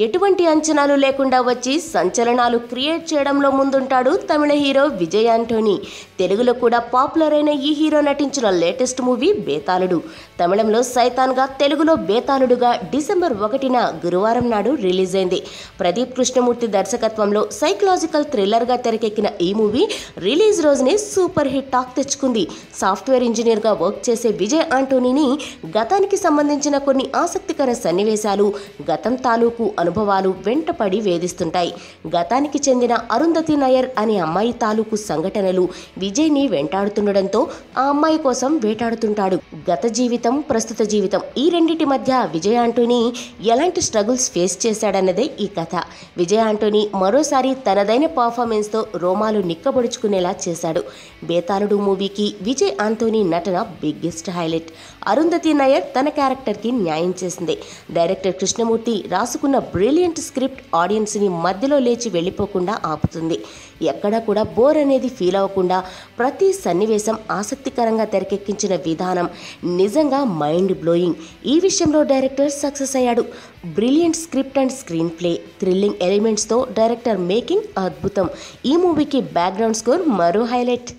ఎటువంటి అంచనాలు లేకుండా వచ్చి సంచలనాలు క్రియేట్ చేయడంలో ముందుంటాడు తమిళ హీరో విజయ్ ఆంటోనీ. తెలుగులో కూడా పాపులర్ అయిన ఈ హీరో నటించిన లేటెస్ట్ మూవీ బేతాళుడు. తమిళంలో సైతాన్గా, తెలుగులో బేతాళుడుగా డిసెంబర్ 1న గురువారం నాడు రిలీజ్ అయింది. ప్రదీప్ కృష్ణమూర్తి దర్శకత్వంలో సైకలాజికల్ థ్రిల్లర్గా తెరకెక్కిన ఈ మూవీ రిలీజ్ రోజునే సూపర్ హిట్ టాక్ తెచ్చుకుంది. సాఫ్ట్వేర్ ఇంజనీర్గా వర్క్ చేసే విజయ్ ఆంటోనీని గతానికి సంబంధించిన కొన్ని ఆసక్తికర సన్నివేశాలు, గతం తాలూకు అనుభవాలు వెంటపడి వేధిస్తుంటాయి. గతానికి చెందిన అరుంధతి నయర్ అనే అమ్మాయి తాలూకు సంఘటనలు విజయ్ని వెంటాడుతుండడంతో ఆ అమ్మాయి కోసం వేటాడుతుంటాడు. గత జీవితం, ప్రస్తుత జీవితం ఈ రెండింటి మధ్య విజయ్ ఆంటోనీ ఎలాంటి స్ట్రగుల్స్ ఫేస్ చేశాడన్నదే ఈ కథ. విజయ్ ఆంటోనీ మరోసారి తనదైన పర్ఫార్మెన్స్తో రోమాలు నిక్కబొడుచుకునేలా చేశాడు. బేతాళుడు మూవీకి విజయ్ ఆంటోనీ నటన బిగ్గెస్ట్ హైలైట్. అరుంధతి నయర్ తన క్యారెక్టర్కి న్యాయం చేసింది. డైరెక్టర్ కృష్ణమూర్తి రాసుకున్న బ్రిలియంట్ స్క్రిప్ట్ ఆడియన్స్ని మధ్యలో లేచి వెళ్ళిపోకుండా ఆపుతుంది. ఎక్కడా కూడా బోర్ అనేది ఫీల్ అవ్వకుండా ప్రతి సన్నివేశం ఆసక్తికరంగా తెరకెక్కించిన విధానం నిజంగా మైండ్ బ్లోయింగ్. ఈ విషయంలో డైరెక్టర్ సక్సెస్ అయ్యాడు. Brilliant script and screenplay, thrilling ఎలిమెంట్స్తో డైరెక్టర్ మేకింగ్ అద్భుతం. ఈ మూవీకి బ్యాక్గ్రౌండ్ స్కోర్ మరో హైలైట్.